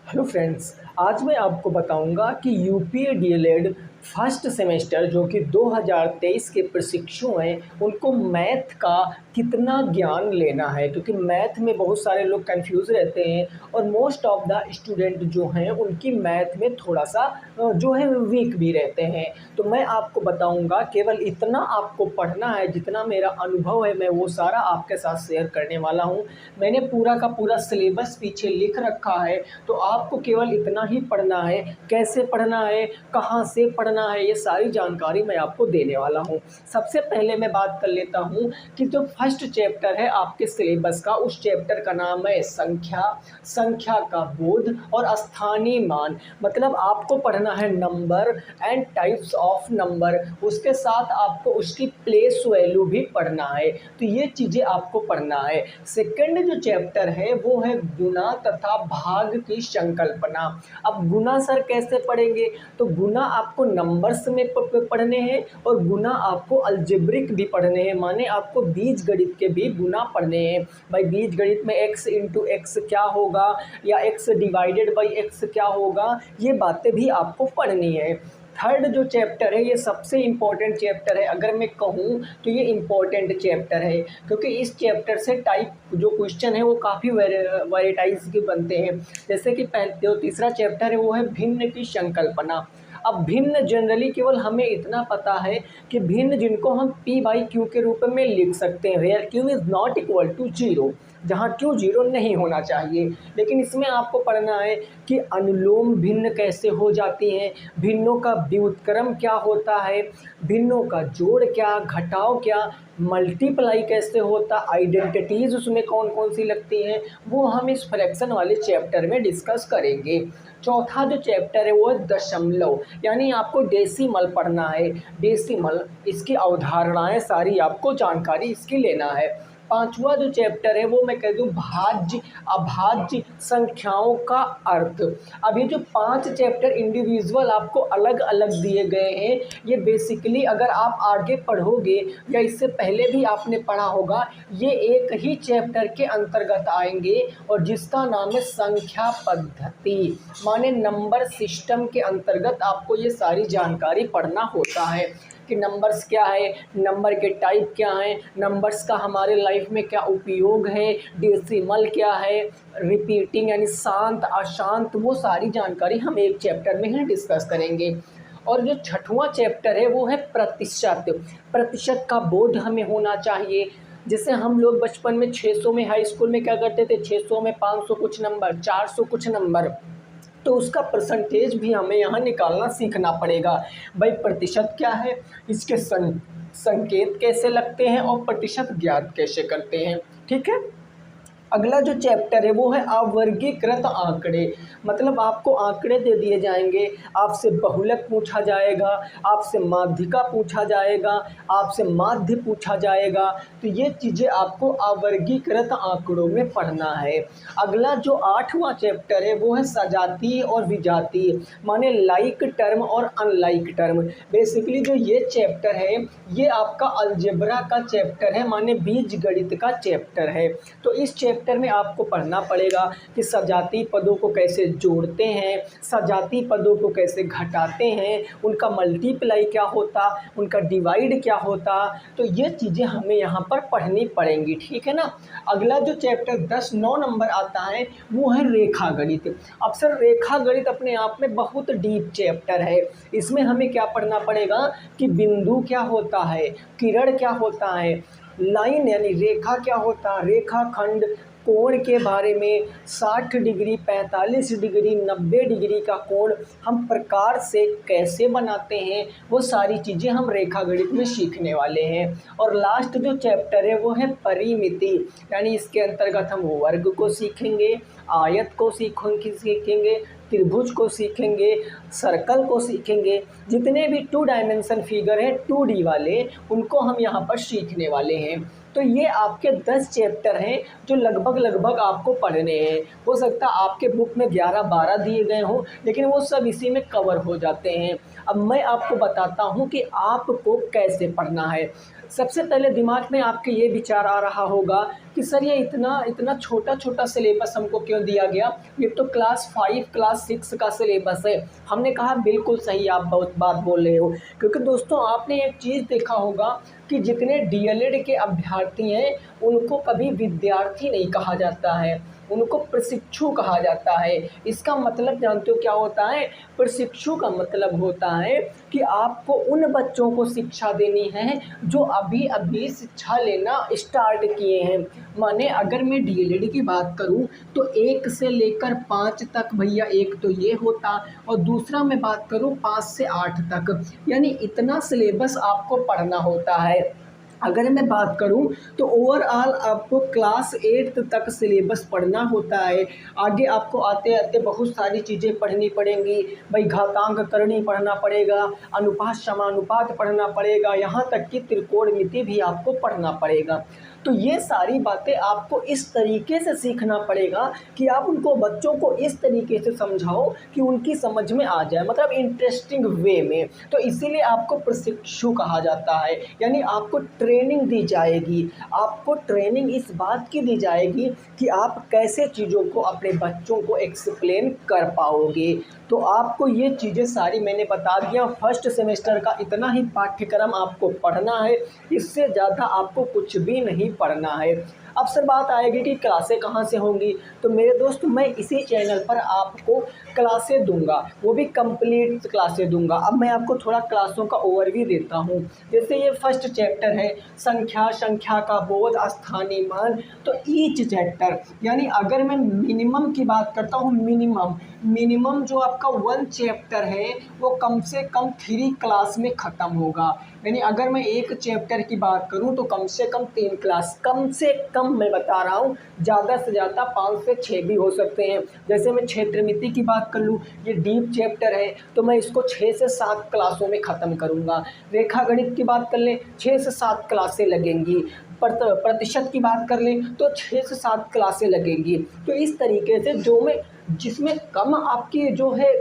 Hello friends. आज मैं आपको बताऊंगा कि यूपीए डीएलएड फर्स्ट सेमेस्टर जो कि 2023 के प्रशिक्षु हैं उनको मैथ का कितना ज्ञान लेना है, क्योंकि मैथ में बहुत सारे लोग कंफ्यूज रहते हैं और मोस्ट ऑफ द स्टूडेंट जो हैं उनकी मैथ में थोड़ा सा जो है वीक भी रहते हैं। तो मैं आपको बताऊंगा, केवल इतना आपको पढ़ना है, जितना मेरा अनुभव है मैं वो सारा आपके साथ शेयर करने वाला हूँ। मैंने पूरा का पूरा सिलेबस पीछे लिख रखा है, तो आपको केवल इतना ही पढ़ना है। कैसे पढ़ना है, कहाँ से पढ़ना है, ये सारी जानकारी मैं आपको देने वाला हूँ। सबसे पहले मैं बात कर लेता हूँ कि जो फर्स्ट चैप्टर है आपके सिलेबस का, उस चैप्टर का नाम है संख्या, संख्या का बोध और स्थानीय मान। मतलब आपको पढ़ना है number and types of number, उसके साथ आपको उसकी प्लेस वैल्यू भी पढ़ना है। तो ये चीज़ें आपको पढ़ना है। सेकंड जो चैप्टर है वो है गुणा तथा भाग की संकल्पना। अब गुणा सर कैसे पढ़ेंगे, तो गुणा आपको नंबर्स में पढ़ने हैं और गुणा आपको अलजेब्रिक भी पढ़ने हैं, माने आपको बीज गणित के भी गुणा पढ़ने हैं। भाई बीज गणित में x इंटू एक्स क्या होगा या x डिवाइडेड बाई x क्या होगा, ये बातें भी आपको पढ़नी है। थर्ड जो चैप्टर है ये सबसे इम्पॉर्टेंट चैप्टर है, अगर मैं कहूँ तो ये इम्पॉर्टेंट चैप्टर है, क्योंकि इस चैप्टर से टाइप जो क्वेश्चन है वो काफ़ी वेराइटाइज के बनते हैं। जैसे कि जो तीसरा चैप्टर है वो है भिन्न की संकल्पना। अब भिन्न जनरली केवल हमें इतना पता है कि भिन्न जिनको हम p बाई क्यू के रूप में लिख सकते हैं, where Q is not equal to zero, जहाँ क्यू जीरो नहीं होना चाहिए। लेकिन इसमें आपको पढ़ना है कि अनुलोम भिन्न कैसे हो जाती हैं, भिन्नों का व्युत्क्रम क्या होता है, भिन्नों का जोड़ क्या, घटाव क्या, मल्टीप्लाई कैसे होता, आइडेंटिटीज़ उसमें कौन कौन सी लगती हैं, वो हम इस फ्रैक्शन वाले चैप्टर में डिस्कस करेंगे। चौथा जो चैप्टर है वो है दशमलव, यानी आपको डेसिमल पढ़ना है। डेसिमल, इसकी अवधारणाएं सारी आपको जानकारी इसकी लेना है। पांचवा जो चैप्टर है वो मैं कह दूं भाज्य अभाज्य संख्याओं का अर्थ। अब ये जो 5 चैप्टर इंडिविजुअल आपको अलग अलग दिए गए हैं, ये बेसिकली अगर आप आगे पढ़ोगे या इससे पहले भी आपने पढ़ा होगा, ये एक ही चैप्टर के अंतर्गत आएंगे और जिसका नाम है संख्या पद्धति, माने नंबर सिस्टम के अंतर्गत आपको ये सारी जानकारी पढ़ना होता है कि नंबर्स क्या है, नंबर के टाइप क्या हैं, नंबर्स का हमारे लाइफ में क्या उपयोग है, डेसिमल क्या है, रिपीटिंग यानी शांत अशांत, वो सारी जानकारी हम एक चैप्टर में ही डिस्कस करेंगे। और जो छठवां चैप्टर है वो है प्रतिशत। प्रतिशत का बोध हमें होना चाहिए। जैसे हम लोग बचपन में 600 में हाई स्कूल में क्या करते थे, 600 में 500 कुछ नंबर, 400 कुछ नंबर, तो उसका परसेंटेज भी हमें यहाँ निकालना सीखना पड़ेगा। भाई प्रतिशत क्या है, इसके संकेत कैसे लगते हैं और प्रतिशत ज्ञात कैसे करते हैं। ठीक है। अगला जो चैप्टर है वो है अवर्गीकृत आंकड़े। मतलब आपको आंकड़े दे दिए जाएंगे, आपसे बहुलक पूछा जाएगा, आपसे माध्यिका पूछा जाएगा, आपसे माध्य पूछा जाएगा। तो ये चीज़ें आपको अवर्गीकृत आंकड़ों में पढ़ना है। अगला जो 8वां चैप्टर है वो है सजातीय और विजातीय, माने लाइक टर्म और अनलाइक टर्म। बेसिकली जो ये चैप्टर है ये आपका अलजेब्रा का चैप्टर है, माने बीज गणित का चैप्टर है। तो इस चैप्टर में आपको पढ़ना पड़ेगा कि सजातीय पदों को कैसे जोड़ते हैं, सजातीय पदों को कैसे घटाते हैं, उनका मल्टीप्लाई क्या होता, उनका डिवाइड क्या होता। तो ये चीज़ें हमें यहाँ पर पढ़नी पड़ेंगी। ठीक है ना। अगला जो चैप्टर 10-9 नंबर आता है वो है रेखा गणित। अब सर रेखा गणित अपने आप में बहुत डीप चैप्टर है। इसमें हमें क्या पढ़ना पड़ेगा कि बिंदु क्या होता है, किरण क्या होता है, लाइन यानी रेखा क्या होता है, रेखाखंड, कोण के बारे में, 60 डिग्री, 45 डिग्री, 90 डिग्री का कोण हम प्रकार से कैसे बनाते हैं, वो सारी चीज़ें हम रेखा गणित में सीखने वाले हैं। और लास्ट जो चैप्टर है वो है परिमिति, यानी इसके अंतर्गत हम वर्ग को सीखेंगे, आयत को सीखेंगे, त्रिभुज को सीखेंगे, सर्कल को सीखेंगे। जितने भी 2 डायमेंशन फिगर हैं 2D वाले, उनको हम यहाँ पर सीखने वाले हैं। तो ये आपके 10 चैप्टर हैं जो लगभग आपको पढ़ने हैं। हो सकता है आपके बुक में 11-12 दिए गए हों, लेकिन वो सब इसी में कवर हो जाते हैं। अब मैं आपको बताता हूँ कि आपको कैसे पढ़ना है। सबसे पहले दिमाग में आपके ये विचार आ रहा होगा कि सर ये इतना इतना छोटा छोटा सिलेबस हमको क्यों दिया गया, ये तो क्लास 5 क्लास 6 का सिलेबस है। हमने कहा बिल्कुल सही आप बहुत बात बोल रहे हो, क्योंकि दोस्तों आपने एक चीज़ देखा होगा कि जितने डीएलएड के अभ्यर्थी हैं उनको कभी विद्यार्थी नहीं कहा जाता है, उनको प्रशिक्षु कहा जाता है। इसका मतलब जानते हो क्या होता है? प्रशिक्षु का मतलब होता है कि आपको उन बच्चों को शिक्षा देनी है जो अभी अभी शिक्षा लेना स्टार्ट किए हैं। माने अगर मैं डीएलएड की बात करूं तो 1 से लेकर 5 तक भैया, एक तो ये होता और दूसरा मैं बात करूं 5 से 8 तक, यानी इतना सिलेबस आपको पढ़ना होता है। अगर मैं बात करूं तो ओवरऑल आपको क्लास 8 तक सिलेबस पढ़ना होता है। आगे आपको आते आते बहुत सारी चीज़ें पढ़नी पड़ेंगी भाई, घातांक करणी पढ़ना पड़ेगा, अनुपात समानुपात पढ़ना पड़ेगा, यहाँ तक कि त्रिकोणमिति भी आपको पढ़ना पड़ेगा। तो ये सारी बातें आपको इस तरीके से सीखना पड़ेगा कि आप उनको बच्चों को इस तरीके से समझाओ कि उनकी समझ में आ जाए, मतलब इंटरेस्टिंग वे में। तो इसीलिए आपको प्रशिक्षु कहा जाता है, यानी आपको ट्रेनिंग दी जाएगी। आपको ट्रेनिंग इस बात की दी जाएगी कि आप कैसे चीज़ों को अपने बच्चों को एक्सप्लेन कर पाओगे। तो आपको ये चीज़ें सारी मैंने बता दिया। फर्स्ट सेमेस्टर का इतना ही पाठ्यक्रम आपको पढ़ना है, इससे ज़्यादा आपको कुछ भी नहीं पढ़ना है। अब सर बात आएगी कि क्लासें कहाँ से होंगी, तो मेरे दोस्त मैं इसी चैनल पर आपको क्लासें दूंगा, वो भी कंप्लीट क्लासें दूंगा। अब मैं आपको थोड़ा क्लासों का ओवरव्यू देता हूँ। जैसे ये फर्स्ट चैप्टर है संख्या, संख्या का बोध, स्थानीय मान। तो ईच चैप्टर, यानी अगर मैं मिनिमम की बात करता हूँ, मिनिमम जो आपका 1 चैप्टर है वो कम से कम 3 क्लास में ख़त्म होगा। यानी अगर मैं एक चैप्टर की बात करूं तो कम से कम 3 क्लास, कम से कम मैं बता रहा हूं, ज़्यादा से ज़्यादा 5 से 6 भी हो सकते हैं। जैसे मैं क्षेत्रमिति की बात कर लूँ, ये डीप चैप्टर है तो मैं इसको 6 से 7 क्लासों में ख़त्म करूँगा। रेखा गणित की बात कर लें 6 से 7 क्लासें लगेंगी। प्रतिशत की बात कर लें तो 6 से 7 क्लासें लगेंगी। तो इस तरीके से जिसमें कम आपके जो है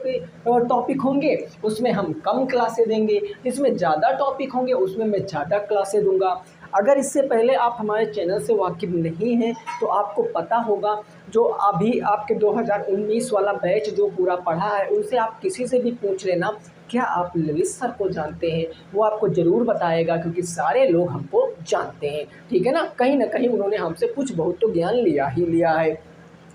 टॉपिक होंगे उसमें हम कम क्लासें देंगे, जिसमें ज़्यादा टॉपिक होंगे उसमें मैं ज़्यादा क्लासें दूंगा। अगर इससे पहले आप हमारे चैनल से वाकिफ़ नहीं हैं तो आपको पता होगा, जो अभी आपके 2019 वाला बैच जो पूरा पढ़ा है उनसे आप किसी से भी पूछ लेना क्या आप ललित सर को जानते हैं, वो आपको ज़रूर बताएगा, क्योंकि सारे लोग हमको जानते हैं। ठीक है ना कहीं उन्होंने हमसे कुछ बहुत तो ज्ञान लिया ही लिया है।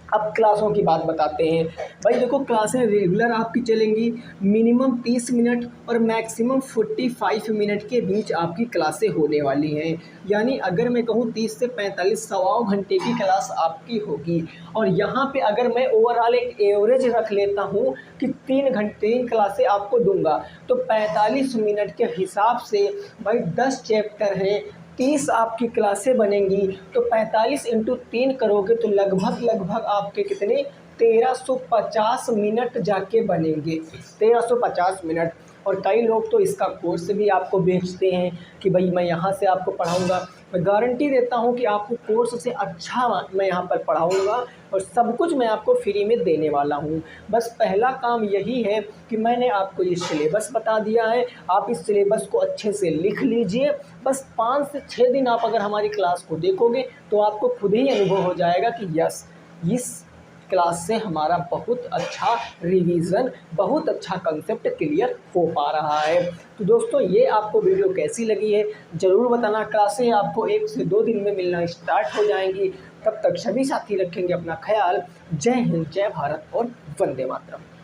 अब क्लासों की बात बताते हैं। भाई देखो, क्लासें रेगुलर आपकी चलेंगी, मिनिमम 30 मिनट और मैक्सिमम 45 मिनट के बीच आपकी क्लासें होने वाली हैं। यानी अगर मैं कहूँ 30 से 45 सवा घंटे की क्लास आपकी होगी। और यहाँ पे अगर मैं ओवरऑल एक एवरेज रख लेता हूँ कि 3 क्लासें आपको दूंगा, तो 45 मिनट के हिसाब से भाई 10 चैप्टर हैं, 30 आपकी क्लासें बनेंगी, तो 45 इंटू 3 करोगे तो लगभग आपके कितने 1350 मिनट जाके बनेंगे, 1350 मिनट। और कई लोग तो इसका कोर्स भी आपको बेचते हैं कि भाई मैं यहाँ से आपको पढ़ाऊँगा। मैं गारंटी देता हूँ कि आपको कोर्स से अच्छा मैं यहाँ पर पढ़ाऊँगा और सब कुछ मैं आपको फ्री में देने वाला हूँ। बस पहला काम यही है कि मैंने आपको ये सिलेबस बता दिया है, आप इस सिलेबस को अच्छे से लिख लीजिए। बस 5 से 6 दिन आप अगर हमारी क्लास को देखोगे तो आपको खुद ही अनुभव हो जाएगा कि यस, इस क्लास से हमारा बहुत अच्छा रिवीजन, बहुत अच्छा कंसेप्ट क्लियर हो पा रहा है। तो दोस्तों ये आपको वीडियो कैसी लगी है ज़रूर बताना। क्लासें आपको 1 से 2 दिन में मिलना स्टार्ट हो जाएंगी। तब तक सभी साथी रखेंगे अपना ख्याल। जय हिंद, जय भारत और वंदे मातरम।